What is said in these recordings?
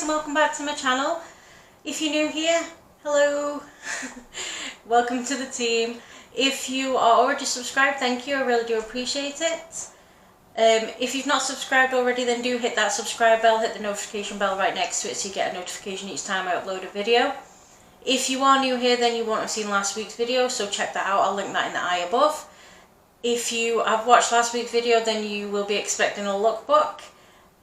and welcome back to my channel. If you're new here, hello. Welcome to the team. If you are already subscribed, thank you, I really do appreciate it. If you've not subscribed already, then do hit that subscribe bell, hit the notification bell right next to it so you get a notification each time I upload a video. If you are new here, then you won't have seen last week's video, so check that out, I'll link that in the eye above. If you have watched last week's video, then you will be expecting a lookbook.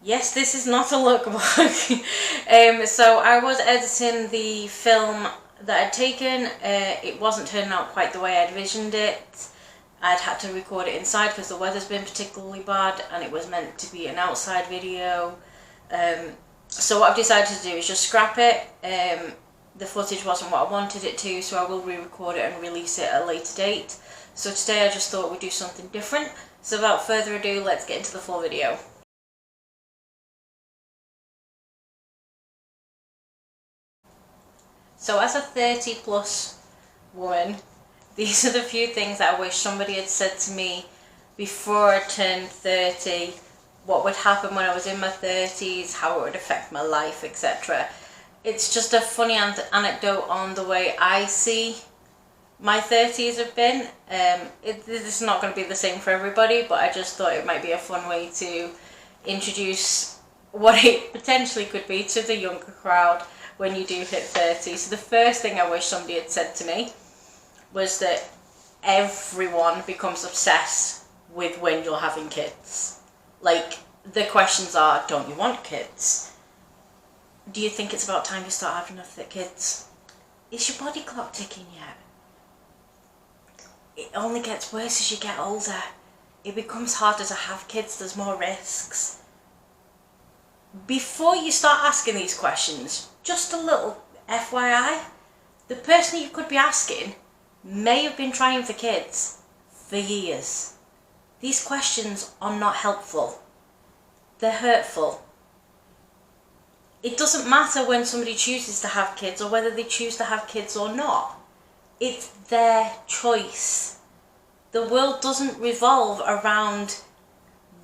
Yes, this is not a lookbook. So I was editing the film that I'd taken. It wasn't turning out quite the way I envisioned it. I'd had to record it inside because the weather's been particularly bad and it was meant to be an outside video. So what I've decided to do is just scrap it. The footage wasn't what I wanted it to, so I will re-record it and release it at a later date. So today I just thought we'd do something different. So without further ado, let's get into the full video. So as a 30 plus woman, these are the few things that I wish somebody had said to me before I turned 30, what would happen when I was in my 30s, how it would affect my life, etc. It's just a funny anecdote on the way I see my 30s have been. This is not going to be the same for everybody, but I just thought it might be a fun way to introduce what it potentially could be to the younger crowd when you do hit 30. So the first thing I wish somebody had said to me was that everyone becomes obsessed with when you're having kids. Like, the questions are, don't you want kids? Do you think it's about time you start having other kids? Is your body clock ticking yet? It only gets worse as you get older. It becomes harder to have kids, there's more risks. Before you start asking these questions, just a little FYI, the person you could be asking may have been trying for kids for years. These questions are not helpful. They're hurtful. It doesn't matter when somebody chooses to have kids or whether they choose to have kids or not. It's their choice. The world doesn't revolve around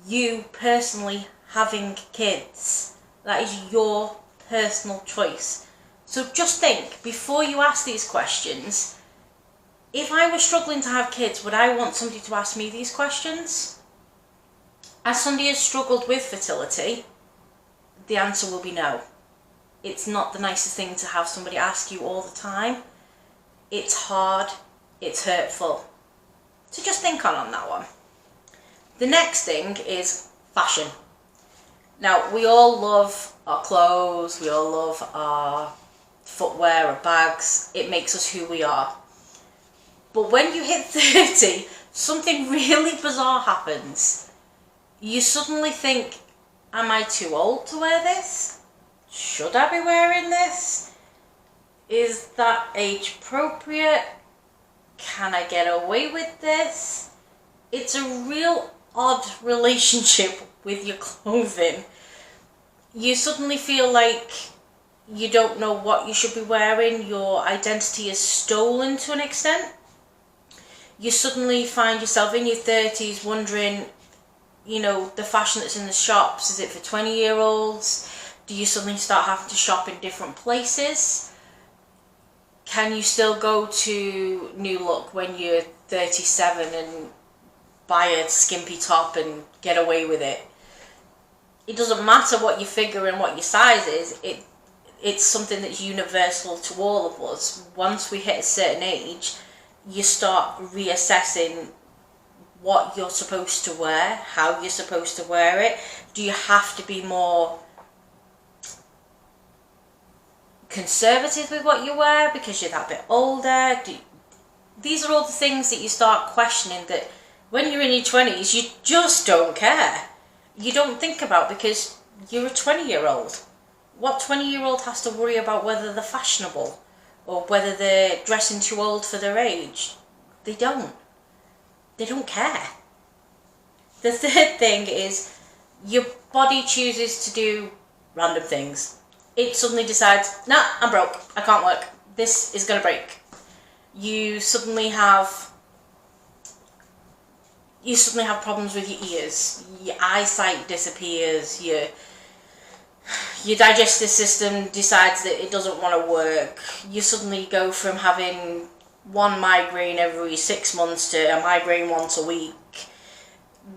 you personally having kids. That is your personal choice. So just think, before you ask these questions, if I was struggling to have kids, would I want somebody to ask me these questions? As somebody has struggled with fertility, the answer will be no. It's not the nicest thing to have somebody ask you all the time. It's hard, it's hurtful. So just think on that one. The next thing is fashion. Now, we all love our clothes, we all love our footwear, our bags. It makes us who we are. But when you hit 30, something really bizarre happens. You suddenly think, am I too old to wear this? Should I be wearing this? Is that age appropriate? Can I get away with this? It's a real odd relationship with your clothing. You suddenly feel like you don't know what you should be wearing. Your identity is stolen to an extent. You suddenly find yourself in your 30s wondering, you know, the fashion that's in the shops, is it for 20-year-olds? Do you suddenly start having to shop in different places? Can you still go to New Look when you're 37 and buy a skimpy top and get away with it? It doesn't matter what your figure and what your size is, it's something that's universal to all of us. Once we hit a certain age, you start reassessing what you're supposed to wear, how you're supposed to wear it. Do you have to be more conservative with what you wear because you're that bit older? These are all the things that you start questioning, that when you're in your 20s you just don't care. You don't think about, because you're a 20-year-old. What 20-year-old has to worry about whether they're fashionable or whether they're dressing too old for their age? They don't. They don't care. The third thing is your body chooses to do random things. It suddenly decides, nah, I'm broke, I can't work, this is going to break. You suddenly have problems with your ears, your eyesight disappears, your your digestive system decides that it doesn't want to work. You suddenly go from having one migraine every 6 months to a migraine once a week.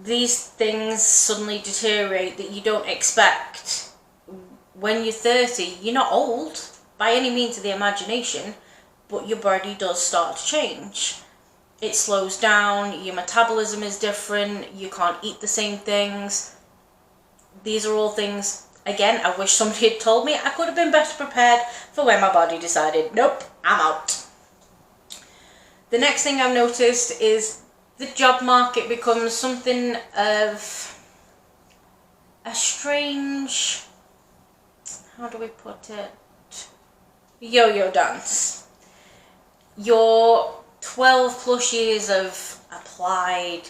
These things suddenly deteriorate that you don't expect. When you're 30, you're not old by any means of the imagination, but your body does start to change. It slows down, your metabolism is different, you can't eat the same things. These are all things, again, I wish somebody had told me. I could have been better prepared for when my body decided, nope, I'm out. The next thing I've noticed is the job market becomes something of a strange, how do we put it, yo-yo dance. Your 12 plus years of applied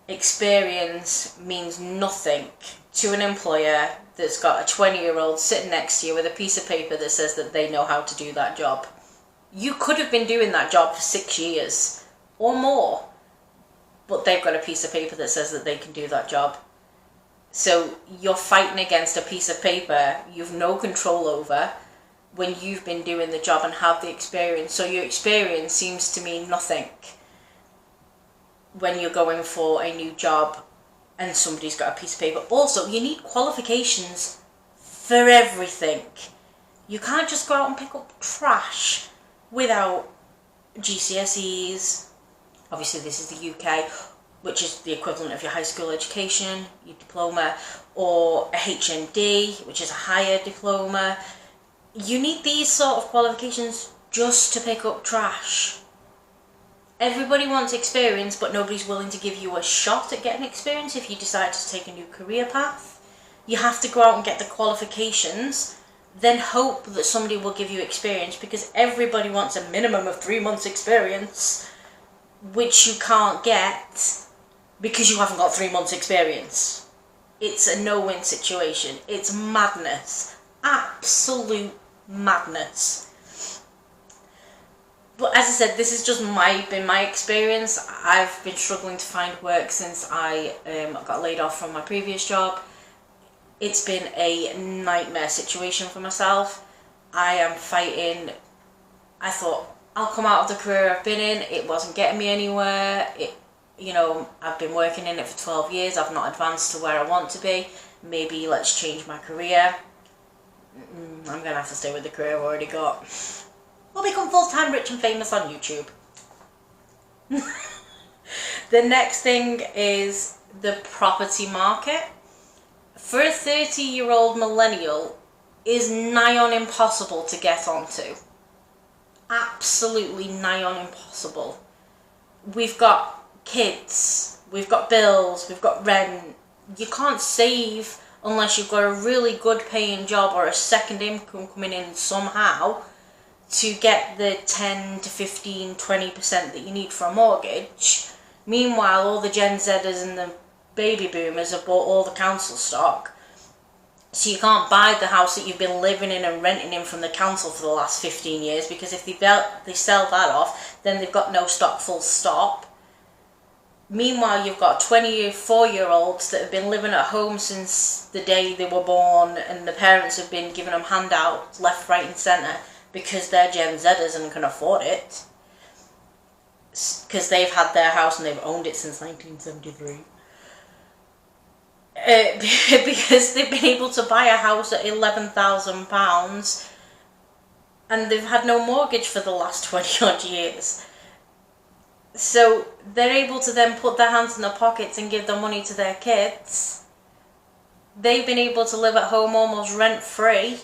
experience means nothing to an employer that's got a 20-year-old sitting next to you with a piece of paper that says that they know how to do that job. You could have been doing that job for 6 years or more, but they've got a piece of paper that says that they can do that job. So you're fighting against a piece of paper you've no control over when you've been doing the job and have the experience. So your experience seems to mean nothing when you're going for a new job and somebody's got a piece of paper. Also, you need qualifications for everything. You can't just go out and pick up trash without GCSEs. Obviously this is the UK, which is the equivalent of your high school education, your diploma, or a HND, which is a higher diploma. You need these sort of qualifications just to pick up trash. Everybody wants experience, but nobody's willing to give you a shot at getting experience if you decide to take a new career path. You have to go out and get the qualifications, then hope that somebody will give you experience, because everybody wants a minimum of 3 months experience, which you can't get because you haven't got 3 months experience. It's a no-win situation. It's madness. Absolute madness. But as I said, this has just been my experience. I've been struggling to find work since I got laid off from my previous job. It's been a nightmare situation for myself. I am fighting. I thought, I'll come out of the career I've been in. It wasn't getting me anywhere. I've been working in it for 12 years. I've not advanced to where I want to be. Maybe let's change my career. I'm going to have to stay with the career I've already got. I'll become full-time rich and famous on YouTube. The next thing is the property market. For a 30-year-old millennial, is nigh on impossible to get onto. Absolutely nigh on impossible. We've got kids, we've got bills, we've got rent. You can't save unless you've got a really good paying job or a second income coming in somehow to get the 10 to 15, 20% that you need for a mortgage. Meanwhile, all the Gen Zers and the baby boomers have bought all the council stock. So you can't buy the house that you've been living in and renting in from the council for the last 15 years, because if they sell that off, then they've got no stock, full stop. Meanwhile, you've got 24-year-olds that have been living at home since the day they were born, and the parents have been giving them handouts left, right and centre because they're Gen Zers and can afford it. Because they've had their house and they've owned it since 1973. Because they've been able to buy a house at £11,000 and they've had no mortgage for the last 20 odd years. So they're able to then put their hands in their pockets and give the money to their kids. They've been able to live at home almost rent-free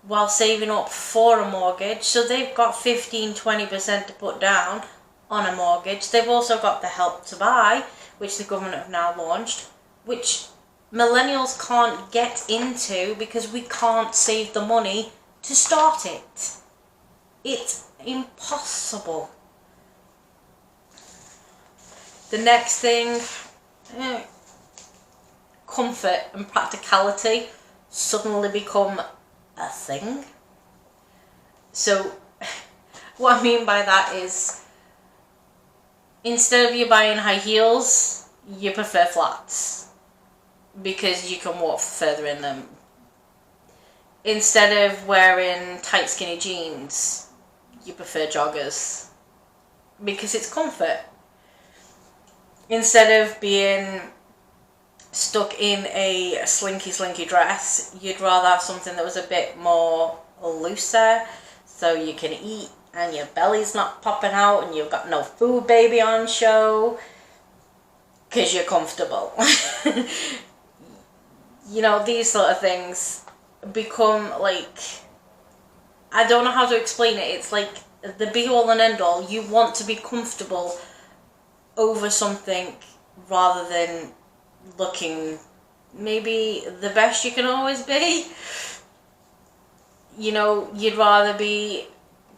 while saving up for a mortgage. So they've got 15-20% to put down on a mortgage. They've also got the Help to Buy, which the government have now launched, which millennials can't get into because we can't save the money to start it. It's impossible. The next thing, comfort and practicality suddenly become a thing. So what I mean by that is, instead of you buying high heels, you prefer flats because you can walk further in them. Instead of wearing tight skinny jeans, you prefer joggers because it's comfort. Instead of being stuck in a slinky dress, you'd rather have something that was a bit more looser so you can eat and your belly's not popping out and you've got no food baby on show because you're comfortable. You know, these sort of things become like, I don't know how to explain it. It's like the be all and end all. You want to be comfortable over something rather than looking maybe the best you can always be. You know, you'd rather be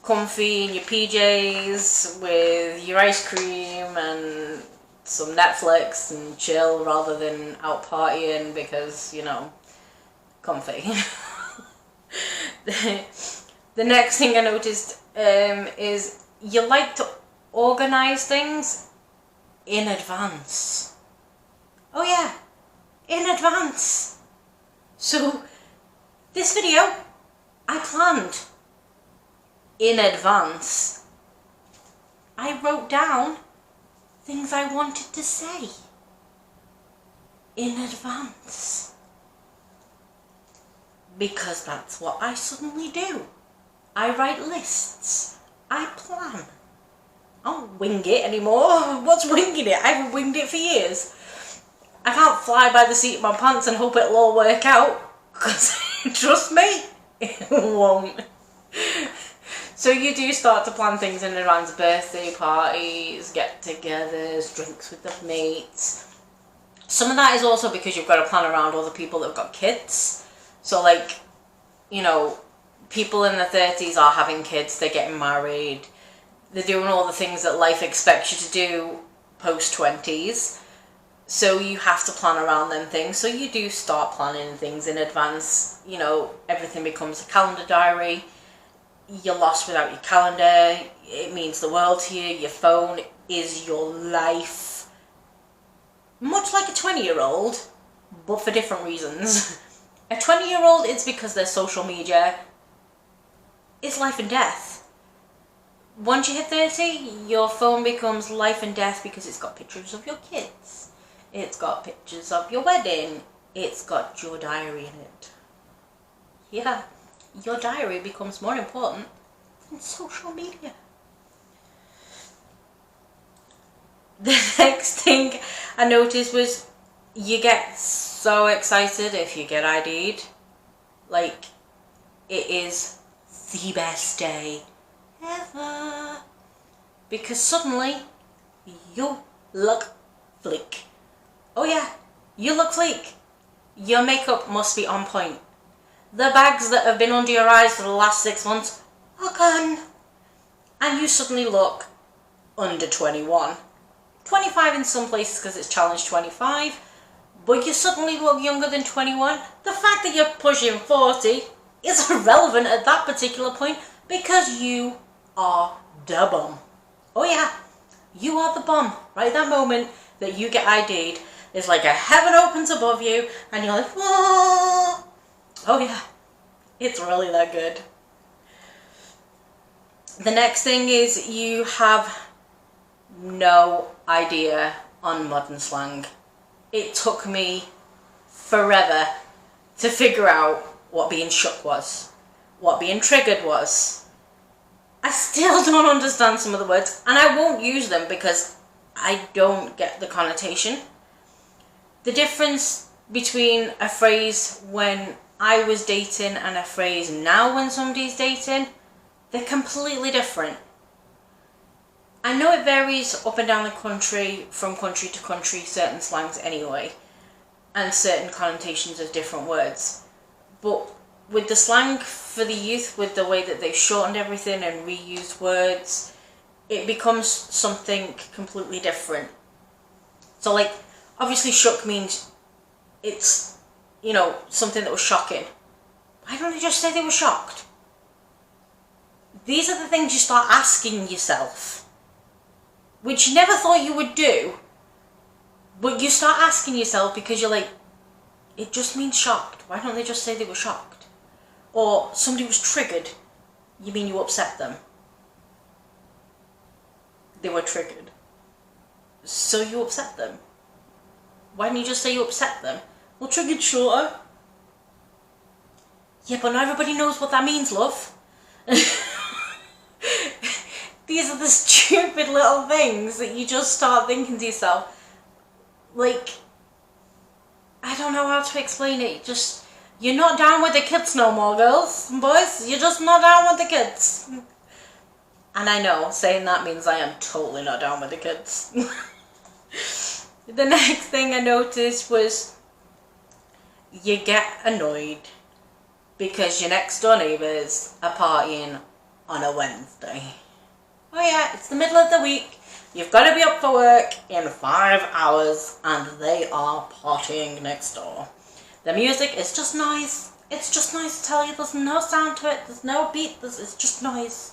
comfy in your PJs with your ice cream and some Netflix and chill rather than out partying because, you know, comfy. The next thing I noticed is you like to organise things in advance. Oh yeah, in advance. So this video I planned in advance. I wrote down things I wanted to say in advance. Because that's what I suddenly do. I write lists. I plan. I don't wing it anymore. What's winging it? I haven't winged it for years. I can't fly by the seat of my pants and hope it'll all work out. Because trust me, it won't. So you do start to plan things in advance. Birthday parties, get-togethers, drinks with the mates. Some of that is also because you've got to plan around all the people that have got kids. So like, you know, people in their 30s are having kids, they're getting married, they're doing all the things that life expects you to do post-20s. So you have to plan around them things. So you do start planning things in advance. You know, everything becomes a calendar diary. You're lost without your calendar. It means the world to you. Your phone is your life. Much like a 20-year-old, but for different reasons. A 20-year-old, it's because their social media is life and death. Once you hit 30, your phone becomes life and death because it's got pictures of your kids. It's got pictures of your wedding. It's got your diary in it. Yeah, your diary becomes more important than social media. The next thing I noticed was you get so excited if you get ID'd. Like, it is the best day ever. Because suddenly, you look fleek. Oh yeah, you look fleek. Your makeup must be on point. The bags that have been under your eyes for the last 6 months are gone. And you suddenly look under 21. 25 in some places because it's challenge 25. But you suddenly look younger than 21. The fact that you're pushing 40 is irrelevant at that particular point because you are the bum. Oh yeah, you are the bum. Right at that moment that you get ID'd, it's like a heaven opens above you and you're like, whoa. Oh yeah, it's really that good. The next thing is you have no idea on modern slang. It took me forever to figure out what being shook was, what being triggered was. I still don't understand some of the words, and I won't use them because I don't get the connotation. The difference between a phrase when I was dating and a phrase now when somebody's dating, they're completely different. I know it varies up and down the country, from country to country, certain slangs anyway, and certain connotations of different words. But with the slang for the youth, with the way that they've shortened everything and reused words, it becomes something completely different. So like, obviously shook means it's, you know, something that was shocking. Why don't they just say they were shocked? These are the things you start asking yourself, which you never thought you would do, but you start asking yourself because you're like, it just means shocked. Why don't they just say they were shocked? Or somebody was triggered. You mean you upset them? They were triggered. So you upset them. Why didn't you just say you upset them? Well, triggered shorter. Yeah, but not everybody knows what that means, love. These are the stupid little things that you just start thinking to yourself. Like, I don't know how to explain it. Just, you're not down with the kids no more, girls and boys. You're just not down with the kids. And I know, saying that means I am totally not down with the kids. The next thing I noticed was you get annoyed because your next door neighbours are partying on a Wednesday. Oh yeah, it's the middle of the week. You've got to be up for work in 5 hours and they are partying next door. The music is just noise. It's just noise, to tell you. There's no sound to it. There's no beat. It's just noise.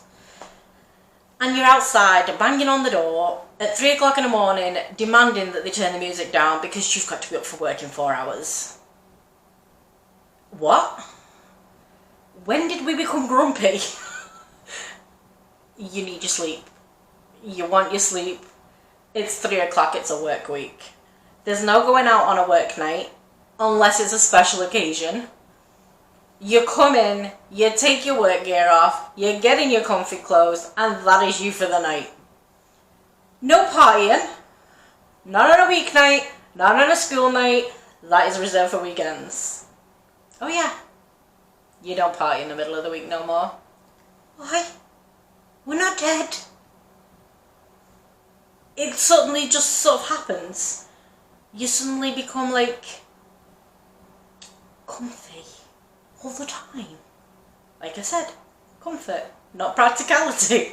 And you're outside banging on the door at 3 o'clock in the morning demanding that they turn the music down because you've got to be up for work in 4 hours. What? When did we become grumpy? You need your sleep. You want your sleep. It's 3 o'clock, it's a work week. There's no going out on a work night unless it's a special occasion. You come in, you take your work gear off, you get in your comfy clothes, and that is you for the night. No partying. Not on a weeknight, not on a school night. That is reserved for weekends. Oh yeah. You don't party in the middle of the week no more. Why? We're not dead. It suddenly just sort of happens. You suddenly become like comfy all the time. Like I said, comfort, not practicality.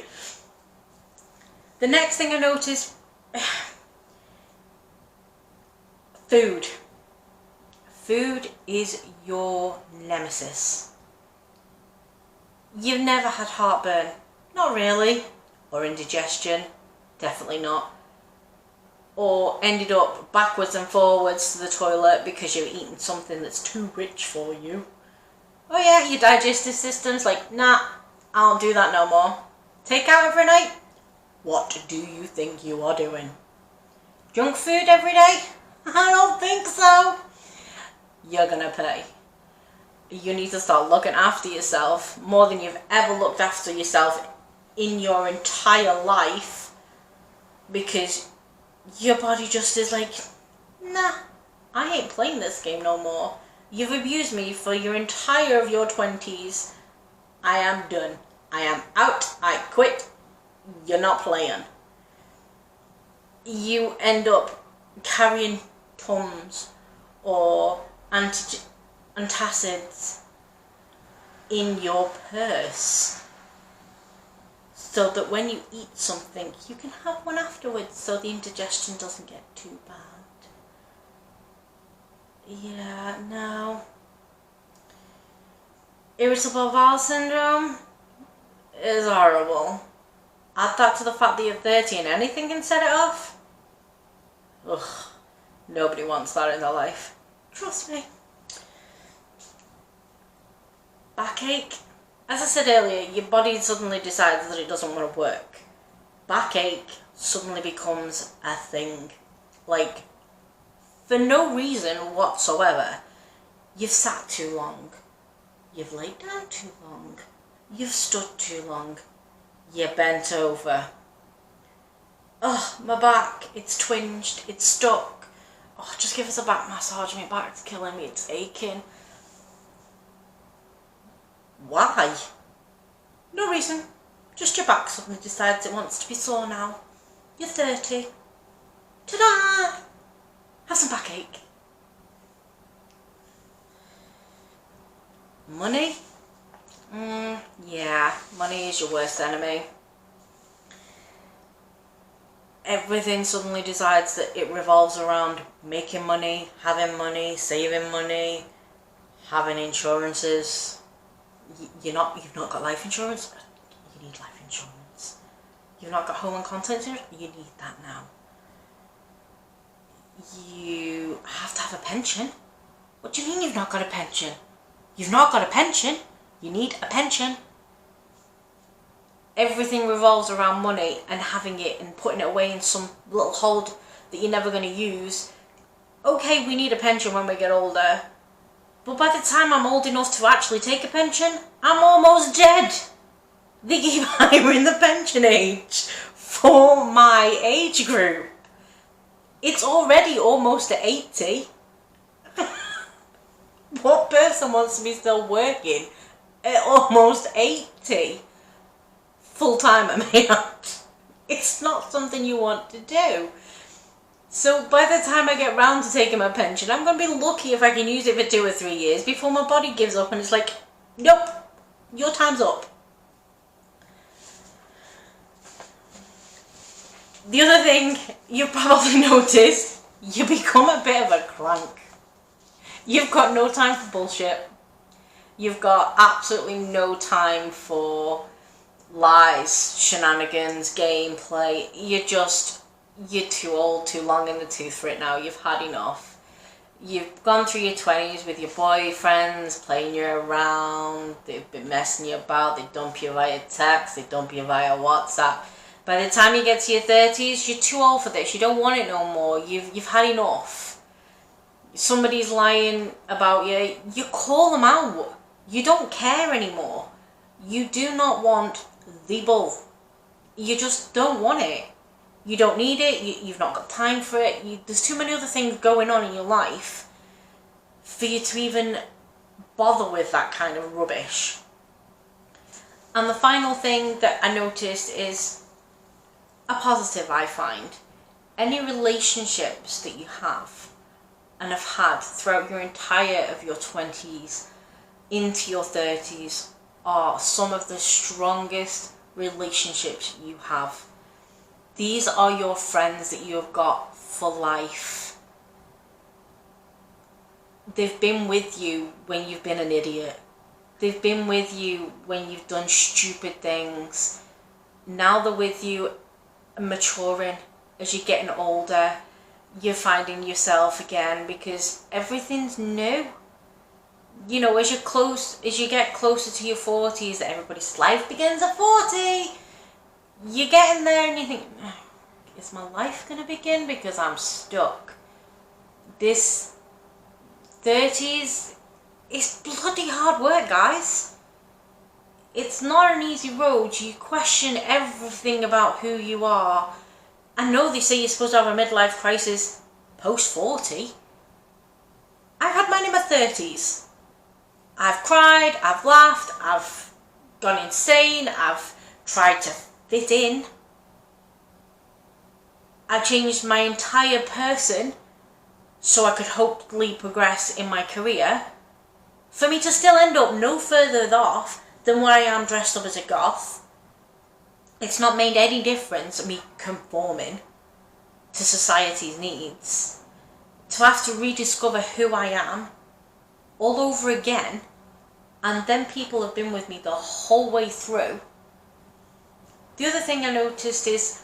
The next thing I noticed, food. Food is your nemesis. You've never had heartburn. Not really. Or indigestion. Definitely not. Or ended up backwards and forwards to the toilet because you're eating something that's too rich for you. Oh yeah, your digestive system's like, nah, I don't do that no more. Take out every night? What do you think you are doing? Junk food every day? I don't think so. You're gonna pay. You need to start looking after yourself more than you've ever looked after yourself in your entire life, because your body just is like, nah, I ain't playing this game no more. You've abused me for your entire of your 20s. I am done. I am out. I quit. You're not playing. You end up carrying Tums or antacids in your purse so that when you eat something you can have one afterwards so the indigestion doesn't get too bad. Yeah, no. Irritable bowel syndrome is horrible. Add that to the fact that you're 30 and anything can set it off. Ugh, nobody wants that in their life. Trust me. Backache. As I said earlier, your body suddenly decides that it doesn't want to work. Backache suddenly becomes a thing. Like, for no reason whatsoever. You've sat too long. You've laid down too long. You've stood too long. You bent over. Oh, my back, it's twinged, it's stuck. Oh, just give us a back massage, my back's killing me, it's aching. Why? No reason. Just your back suddenly decides it wants to be sore now. You're 30. Ta-da! Have some backache. Money? Yeah, money is your worst enemy. Everything suddenly decides that it revolves around making money, having money, saving money, having insurances. You've not got life insurance? You need life insurance. You've not got home and contents insurance? You need that now. You have to have a pension. What do you mean you've not got a pension? You've not got a pension? You need a pension. Everything revolves around money and having it and putting it away in some little hold that you're never going to use. Okay, we need a pension when we get older. But by the time I'm old enough to actually take a pension, I'm almost dead. They keep hiring the pension age for my age group. It's already almost at 80. What person wants to be still working at almost 80? Full time, I may add. It's not something you want to do. So by the time I get round to taking my pension, I'm going to be lucky if I can use it for 2 or 3 years before my body gives up and it's like, nope, your time's up. The other thing you've probably noticed, you become a bit of a crank. You've got no time for bullshit. You've got absolutely no time for lies, shenanigans, gameplay. You're too old, too long in the tooth for it now. You've had enough. You've gone through your 20s with your boyfriends, playing you around. They've been messing you about. They dump you via text. They dump you via WhatsApp. By the time you get to your 30s, you're too old for this. You don't want it no more. You've had enough. Somebody's lying about you. You call them out. You don't care anymore. You do not want the bull. You just don't want it. You don't need it. You've not got time for it. There's too many other things going on in your life for you to even bother with that kind of rubbish. And the final thing that I noticed is a positive, I find. Any relationships that you have and have had throughout your entire of your 20s into your 30s are some of the strongest relationships you have. These are your friends that you have got for life. They've been with you when you've been an idiot. They've been with you when you've done stupid things. Now they're with you maturing. As you're getting older, you're finding yourself again because everything's new. You know, as you get closer to your 40s, everybody's life begins at 40. You get in there and you think, is my life going to begin? Because I'm stuck. This 30s is bloody hard work, guys. It's not an easy road. You question everything about who you are. I know they say you're supposed to have a midlife crisis post 40. I've had mine in my 30s. I've cried, I've laughed, I've gone insane, I've tried to fit in. I changed my entire person so I could hopefully progress in my career, for me to still end up no further off than where I am dressed up as a goth. It's not made any difference me conforming to society's needs. To have to rediscover who I am all over again, and then people have been with me the whole way through. The other thing I noticed is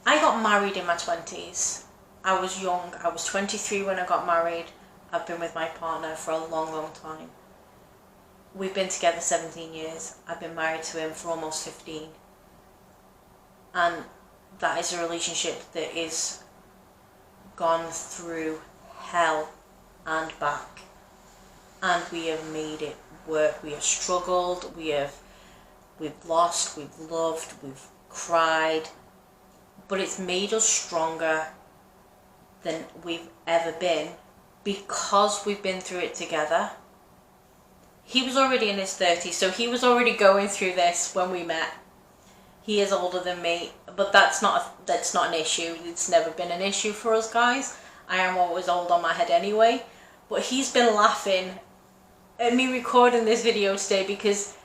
I got married in my 20s. I was young. I was 23 when I got married. I've been with my partner for a long, long time. We've been together 17 years. I've been married to him for almost 15. And that is a relationship that is gone through hell and back. And we have made it work. We have struggled. We've lost. We've loved. We've cried. But it's made us stronger than we've ever been because we've been through it together. He was already in his 30s, so he was already going through this when we met. He is older than me, but that's not an issue. It's never been an issue for us guys. I am always old on my head anyway. But he's been laughing at me recording this video today because,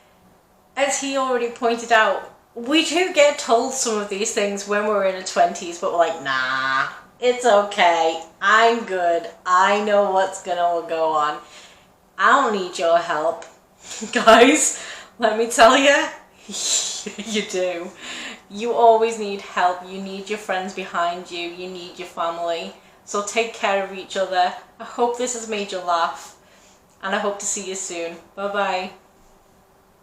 as he already pointed out, we do get told some of these things when we're in our 20s, but we're like, nah, it's okay. I'm good. I know what's gonna go on. I don't need your help. Guys, let me tell you, you do. You always need help. You need your friends behind you. You need your family. So take care of each other. I hope this has made you laugh. And I hope to see you soon. Bye bye.